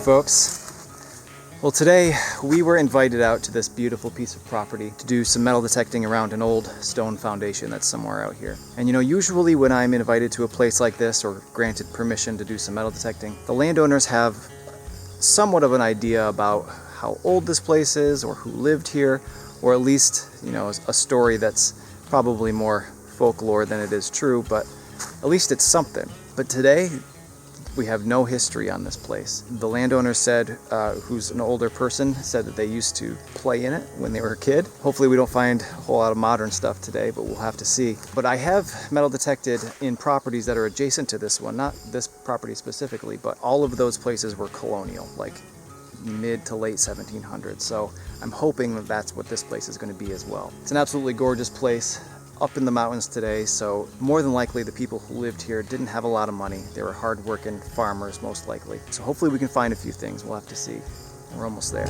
folks. Well, today we were invited out to this beautiful piece of property to do some metal detecting around an old stone foundation that's somewhere out here. And you know, usually when I'm invited to a place like this or granted permission to do some metal detecting, the landowners have somewhat of an idea about how old this place is or who lived here, or at least, you know, a story that's probably more folklore than it is true, but at least it's something. But today, we have no history on this place. The landowner said, who's an older person, said that they used to play in it when they were a kid. Hopefully we don't find a whole lot of modern stuff today, but we'll have to see. But I have metal detected in properties that are adjacent to this one, not this property specifically, but all of those places were colonial, like mid to late 1700s. So I'm hoping that that's what this place is going to be as well. It's an absolutely gorgeous place up in the mountains today, so more than likely the people who lived here didn't have a lot of money. They were hard-working farmers, most likely. So hopefully we can find a few things. We'll have to see. We're almost there.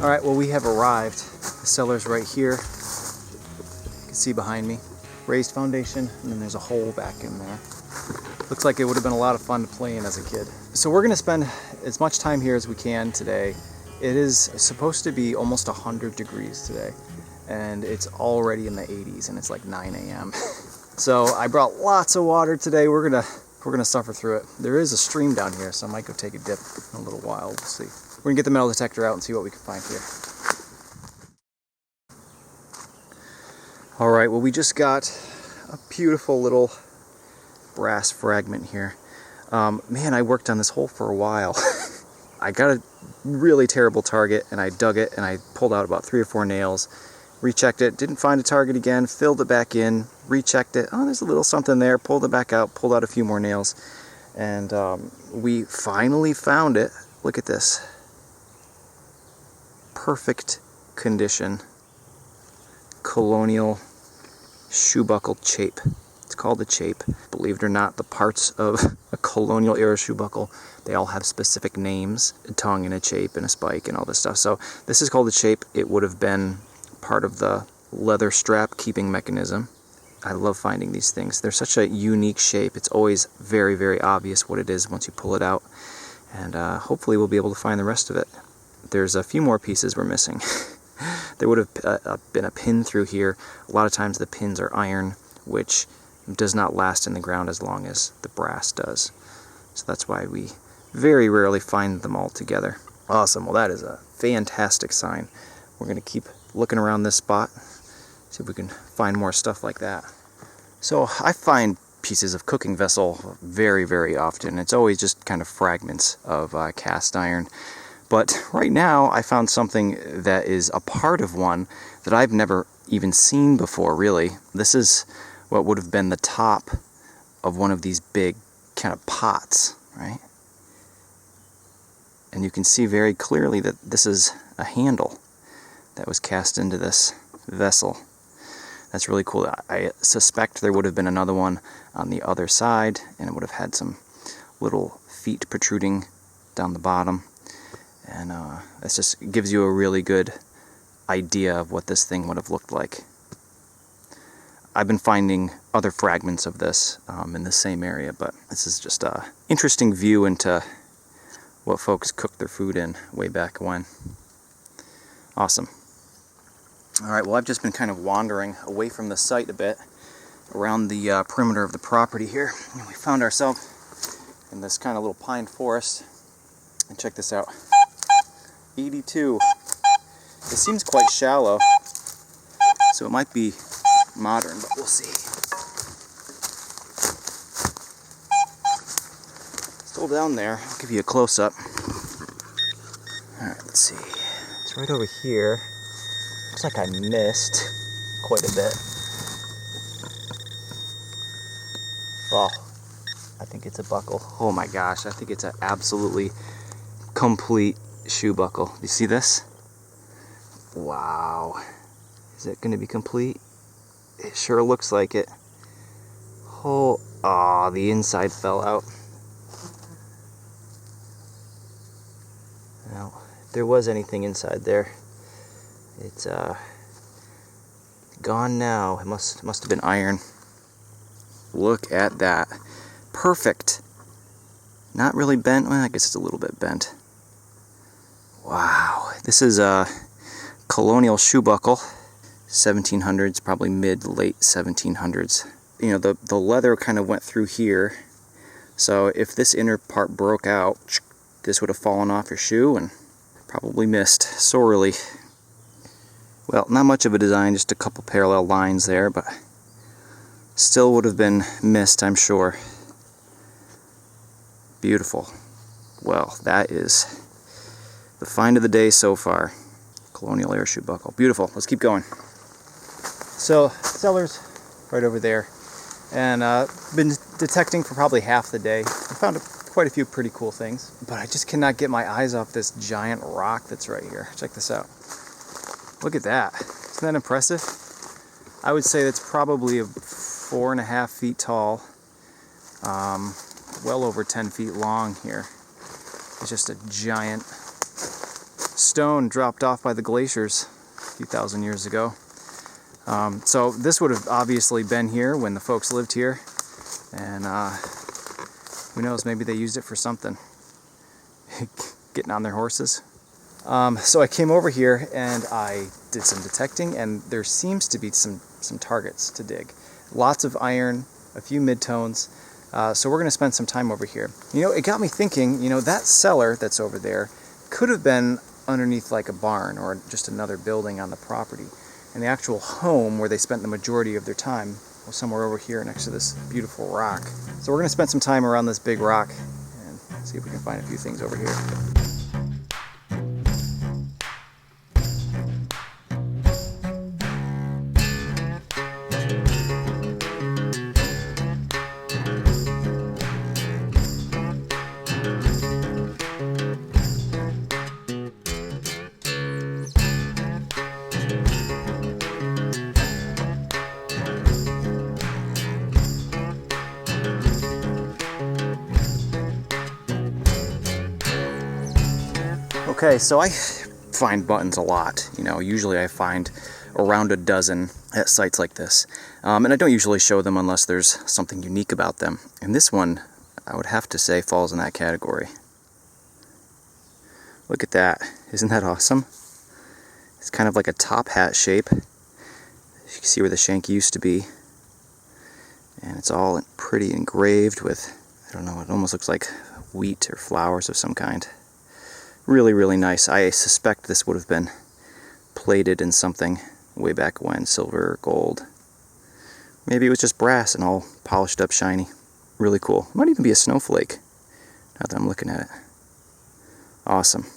All right, well, we have arrived. The cellar's right here. You can see behind me. Raised foundation, and then there's a hole back in there. Looks like it would have been a lot of fun to play in as a kid. So we're gonna spend as much time here as we can today. It is supposed to be almost 100 degrees today, and it's already in the 80s, and it's like 9 a.m. So I brought lots of water today. We're gonna suffer through it. There is a stream down here, so I might go take a dip in a little while. We'll see. We're gonna get the metal detector out and see what we can find here. All right, well, we just got a beautiful little brass fragment here. Man, I worked on this hole for a while. I got a really terrible target, and I dug it, and I pulled out about 3 or 4 nails, rechecked it, didn't find a target again, filled it back in, rechecked it. Oh, there's a little something there, pulled it back out, pulled out a few more nails, and we finally found it. Look at this. Perfect condition colonial shoe buckle chape. It's called a chape. Believe it or not, the parts of a colonial era shoe buckle, they all have specific names: a tongue and a chape and a spike and all this stuff. So this is called a chape. It would have been part of the leather strap keeping mechanism. I love finding these things. They're such a unique shape. It's always very, very obvious what it is once you pull it out, and hopefully we'll be able to find the rest of it. There's a few more pieces we're missing. There would have been a pin through here. A lot of times the pins are iron, which does not last in the ground as long as the brass does. So that's why we very rarely find them all together. Awesome. Well, that is a fantastic sign. We're going to keep looking around this spot, see if we can find more stuff like that. So I find pieces of cooking vessel very, very often. It's always just kind of fragments of cast iron. But right now I found something that is a part of one that I've never even seen before, really. This is what would have been the top of one of these big kind of pots, right? And you can see very clearly that this is a handle that was cast into this vessel. That's really cool. I suspect there would have been another one on the other side, and it would have had some little feet protruding down the bottom. And this just gives you a really good idea of what this thing would have looked like. I've been finding other fragments of this in the same area, but this is just an interesting view into what folks cooked their food in way back when. Awesome. All right, well, I've just been kind of wandering away from the site a bit around the perimeter of the property here. And we found ourselves in this kind of little pine forest. And check this out. 82. It seems quite shallow, so it might be modern, but we'll see. Still down there. I'll give you a close-up. Alright, let's see. It's right over here. Looks like I missed quite a bit. Oh, I think it's a buckle. Oh my gosh, I think it's an absolutely complete shoe buckle. You see this? Wow. Is it going to be complete? It sure looks like it. Oh, Aw, the inside fell out. Well, if there was anything inside there, it's gone now. It must have been iron. Look at that. Perfect. Not really bent. Well, I guess it's a little bit bent. Wow. This is a colonial shoe buckle. 1700s, probably mid-late 1700s. You know, the leather kind of went through here. So if this inner part broke out, this would have fallen off your shoe and probably missed sorely. Well, not much of a design, just a couple parallel lines there, but still would have been missed, I'm sure. Beautiful. Well, that is the find of the day so far. Colonial era shoe buckle. Beautiful. Let's keep going. So, cellar's right over there. And been detecting for probably half the day. I found quite a few pretty cool things, but I just cannot get my eyes off this giant rock that's right here. Check this out. Look at that. Isn't that impressive? I would say that's probably 4.5 feet tall, well over 10 feet long here. It's just a giant stone dropped off by the glaciers a few thousand years ago. So this would have obviously been here when the folks lived here, and who knows, maybe they used it for something. Getting on their horses. So I came over here and I did some detecting, and there seems to be some targets to dig. Lots of iron, a few midtones, so we're going to spend some time over here. You know, it got me thinking, you know, that cellar that's over there could have been underneath like a barn or just another building on the property. And the actual home where they spent the majority of their time was somewhere over here next to this beautiful rock. So we're going to spend some time around this big rock and see if we can find a few things over here. Okay, so I find buttons a lot. You know, usually I find around a dozen at sites like this. And I don't usually show them unless there's something unique about them. And this one, I would have to say, falls in that category. Look at that. Isn't that awesome? It's kind of like a top hat shape. You can see where the shank used to be. And it's all pretty engraved with, I don't know, it almost looks like wheat or flowers of some kind. Really, really nice. I suspect this would have been plated in something way back when, silver or gold. Maybe it was just brass and all polished up shiny. Really cool. It might even be a snowflake, now that I'm looking at it. Awesome.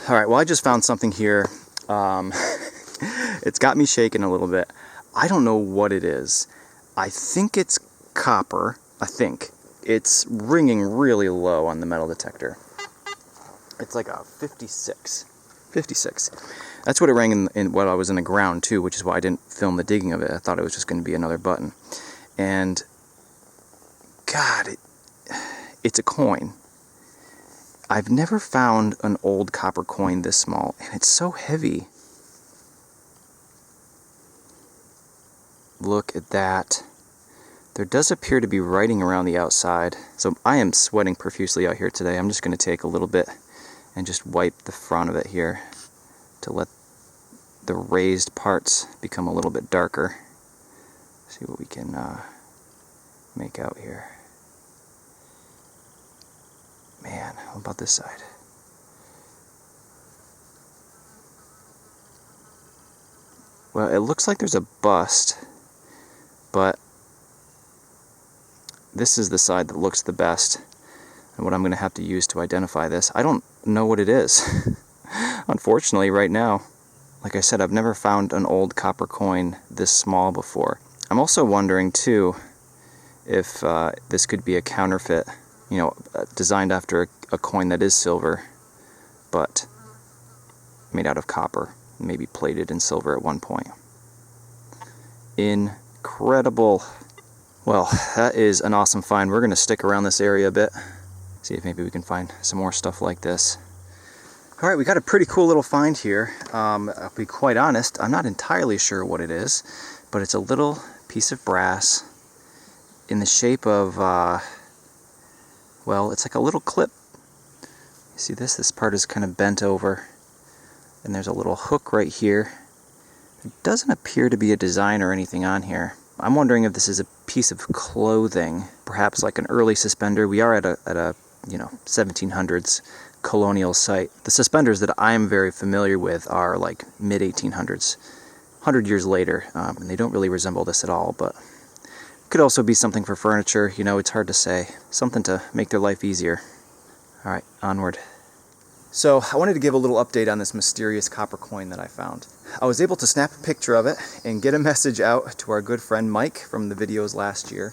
Alright, well, I just found something here. It's got me shaking a little bit. I don't know what it is. I think it's copper. I think. It's ringing really low on the metal detector. It's like a 56. 56. That's what it rang in while I was in the ground too, which is why I didn't film the digging of it. I thought it was just going to be another button. And God, it's a coin. I've never found an old copper coin this small, and it's so heavy. Look at that. There does appear to be writing around the outside, so I am sweating profusely out here today. I'm just going to take a little bit and just wipe the front of it here to let the raised parts become a little bit darker. See what we can make out here. Man, how about this side? Well, it looks like there's a bust, but this is the side that looks the best, and what I'm going to have to use to identify this. I don't know what it is, unfortunately, right now. Like I said, I've never found an old copper coin this small before. I'm also wondering, too, if this could be a counterfeit, you know, designed after a coin that is silver, but made out of copper, maybe plated in silver at one point. Incredible. Well, that is an awesome find. We're going to stick around this area a bit, see if maybe we can find some more stuff like this. All right, we got a pretty cool little find here. I'll be quite honest, I'm not entirely sure what it is, but it's a little piece of brass in the shape of, well, it's like a little clip. You see this? This part is kind of bent over, and there's a little hook right here. There doesn't appear to be a design or anything on here. I'm wondering if this is a piece of clothing, perhaps like an early suspender. We are at a 1700s colonial site. The suspenders that I'm very familiar with are like mid-1800s, 100 years later, and they don't really resemble this at all, but it could also be something for furniture. You know, it's hard to say. Something to make their life easier. All right, onward. So I wanted to give a little update on this mysterious copper coin that I found. I was able to snap a picture of it and get a message out to our good friend Mike from the videos last year.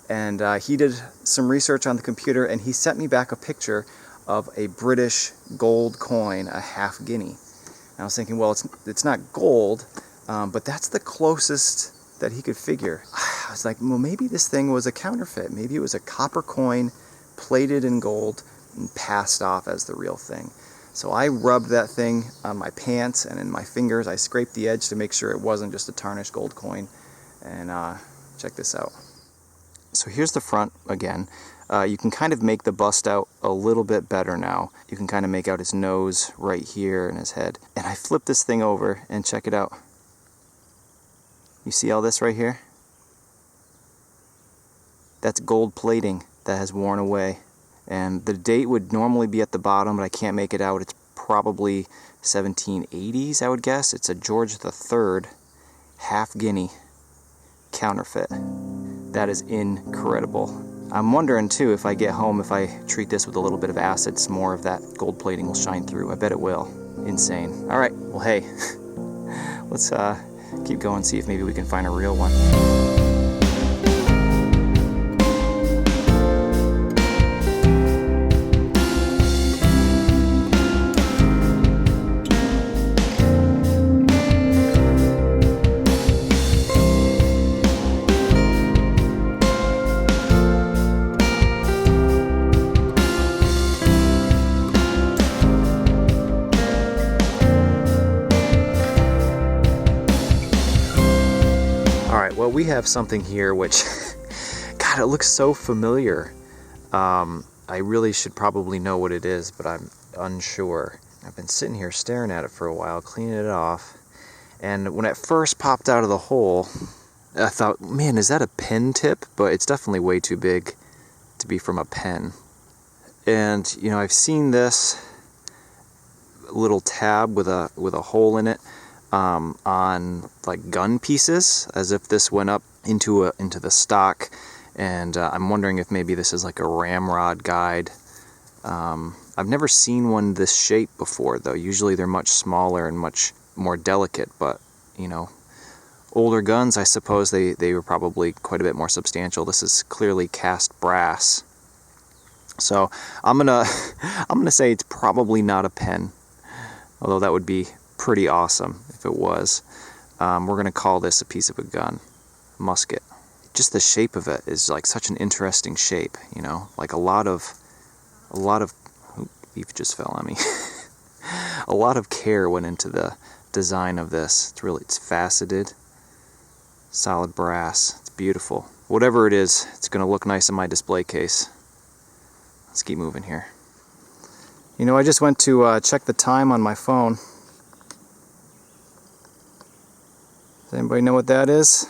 And he did some research on the computer, and he sent me back a picture of a British gold coin, a half guinea. And I was thinking, well, it's not gold, but that's the closest that he could figure. I was like, well, maybe this thing was a counterfeit. Maybe it was a copper coin plated in gold and passed off as the real thing. So I rubbed that thing on my pants and in my fingers. I scraped the edge to make sure it wasn't just a tarnished gold coin. And check this out. So here's the front again. You can kind of make the bust out a little bit better now. You can kind of make out his nose right here and his head. And I flipped this thing over and check it out. You see all this right here? That's gold plating that has worn away. And the date would normally be at the bottom, but I can't make it out. It's probably 1780s, I would guess. It's a George III half guinea counterfeit. That is incredible. I'm wondering too, if I get home, if I treat this with a little bit of acid, some more of that gold plating will shine through. I bet it will. Insane. All right, well, hey, let's keep going, see if maybe we can find a real one. Well, we have something here which, God, it looks so familiar. I really should probably know what it is, but I'm unsure. I've been sitting here staring at it for a while, cleaning it off, and when it first popped out of the hole, I thought, man, is that a pen tip? But it's definitely way too big to be from a pen. And, you know, I've seen this little tab with a hole in it on like gun pieces, as if this went up into the stock, and I'm wondering if maybe this is like a ramrod guide. I've never seen one this shape before, though. Usually they're much smaller and much more delicate, but you know, older guns, I suppose they were probably quite a bit more substantial. This is clearly cast brass, so I'm gonna say it's probably not a pen, although that would be pretty awesome if it was. We're going to call this a piece of a gun, musket. Just the shape of it is like such an interesting shape, you know, like a lot of leaf just fell on me. A lot of care went into the design of this. It's faceted, solid brass. It's beautiful. Whatever it is, it's going to look nice in my display case. Let's keep moving here. You know, I just went to check the time on my phone. Does anybody know what that is?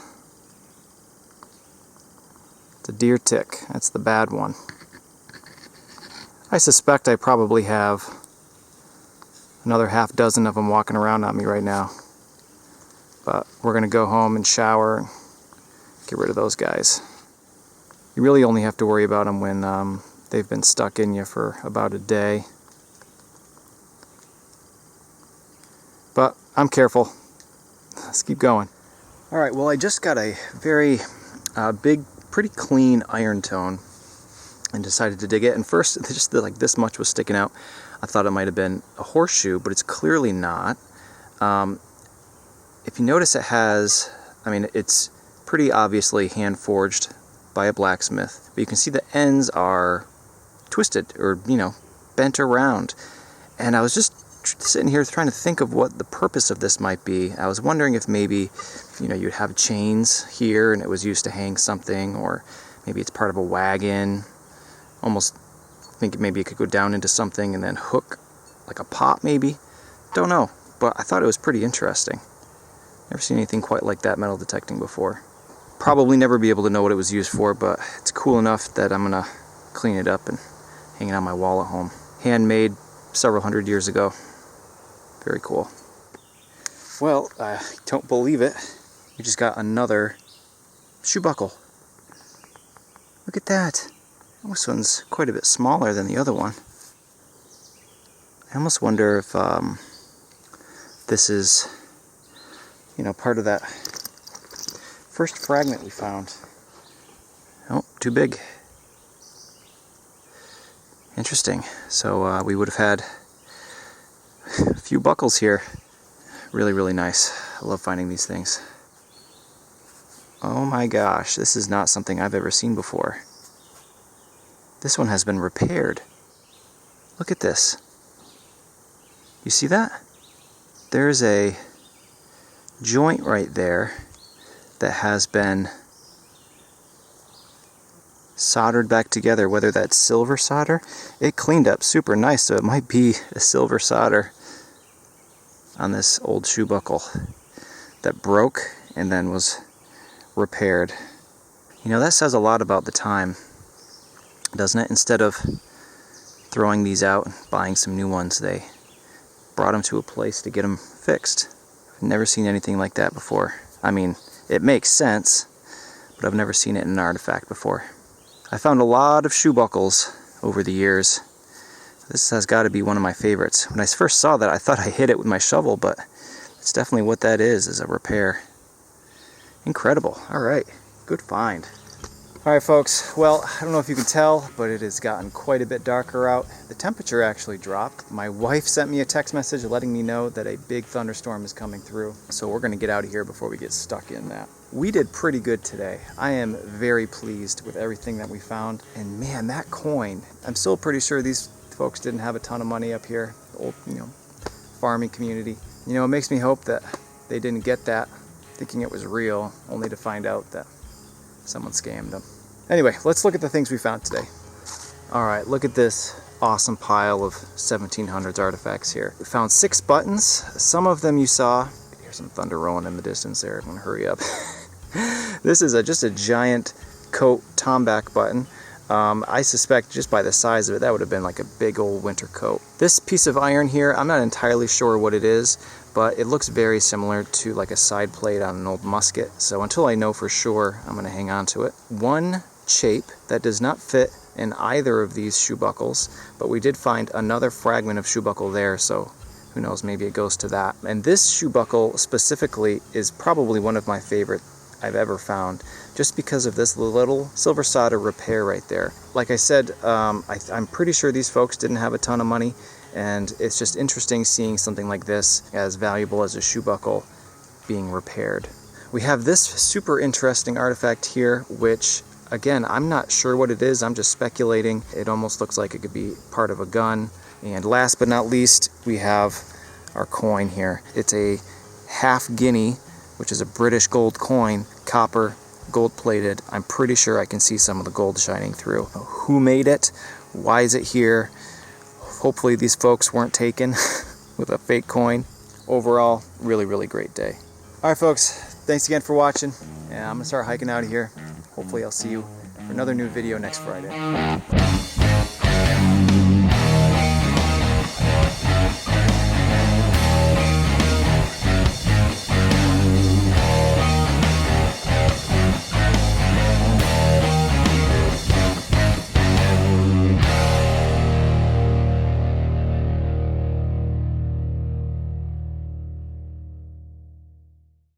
It's a deer tick. That's the bad one. I suspect I probably have another half dozen of them walking around on me right now. But we're going to go home and shower and get rid of those guys. You really only have to worry about them when they've been stuck in you for about a day. But I'm careful. Let's keep going. Alright, well, I just got a very big, pretty clean iron tone and decided to dig it. And first, just like this much was sticking out. I thought it might have been a horseshoe, but it's clearly not. If you notice, it has, I mean, it's pretty obviously hand-forged by a blacksmith. But you can see the ends are twisted or, bent around. And I was just sitting here trying to think of what the purpose of this might be. I was wondering if maybe, you'd have chains here and it was used to hang something, or maybe it's part of a wagon. Almost think maybe it could go down into something and then hook like a pot maybe. Don't know, but I thought it was pretty interesting. Never seen anything quite like that metal detecting before. Probably never be able to know what it was used for, but it's cool enough that I'm gonna clean it up and hang it on my wall at home. Handmade several hundred years ago. Very cool. Well, I don't believe it. We just got another shoe buckle. Look at that. This one's quite a bit smaller than the other one. I almost wonder if this is, part of that first fragment we found. Oh, too big. Interesting. So we would have had a few buckles here. Really, really nice. I love finding these things. Oh my gosh, this is not something I've ever seen before. This one has been repaired. Look at this. You see that? There's a joint right there that has been soldered back together, whether that's silver solder. It cleaned up super nice, so it might be a silver solder on this old shoe buckle that broke and then was repaired. That says a lot about the time, doesn't it? Instead of throwing these out and buying some new ones, they brought them to a place to get them fixed. I've never seen anything like that before. I mean, it makes sense, but I've never seen it in an artifact before. I found a lot of shoe buckles over the years. This has got to be one of my favorites. When I first saw that, I thought I hit it with my shovel, but it's definitely what that is a repair. Incredible. All right, good find. All right, folks, well, I don't know if you can tell, but it has gotten quite a bit darker out. The temperature actually dropped. My wife sent me a text message letting me know that a big thunderstorm is coming through, so we're gonna get out of here before we get stuck in that. We did pretty good today. I am very pleased with everything that we found, and man, that coin, I'm still pretty sure these folks didn't have a ton of money up here, the old, farming community. It makes me hope that they didn't get that thinking it was real, only to find out that someone scammed them. Anyway, let's look at the things we found today. All right, look at this awesome pile of 1700s artifacts here. We found 6 buttons. Some of them you saw. Here's some thunder rolling in the distance there. I'm gonna hurry up. This is just a giant coat Tomback button. I suspect just by the size of it, that would have been like a big old winter coat. This piece of iron here, I'm not entirely sure what it is, but it looks very similar to like a side plate on an old musket. So until I know for sure, I'm gonna hang on to it. One chape that does not fit in either of these shoe buckles, but we did find another fragment of shoe buckle there, so who knows, maybe it goes to that. And this shoe buckle specifically is probably one of my favorite I've ever found, just because of this little silver solder repair right there. Like I said, I'm pretty sure these folks didn't have a ton of money, and it's just interesting seeing something like this, as valuable as a shoe buckle, being repaired. We have this super interesting artifact here, which again, I'm not sure what it is, I'm just speculating. It almost looks like it could be part of a gun. And last but not least, we have our coin here. It's a half guinea, which is a British gold coin, copper, gold plated. I'm pretty sure I can see some of the gold shining through. Who made it? Why is it here? Hopefully these folks weren't taken with a fake coin. Overall, really, really great day. All right, folks, thanks again for watching. And I'm gonna start hiking out of here. Hopefully I'll see you for another new video next Friday.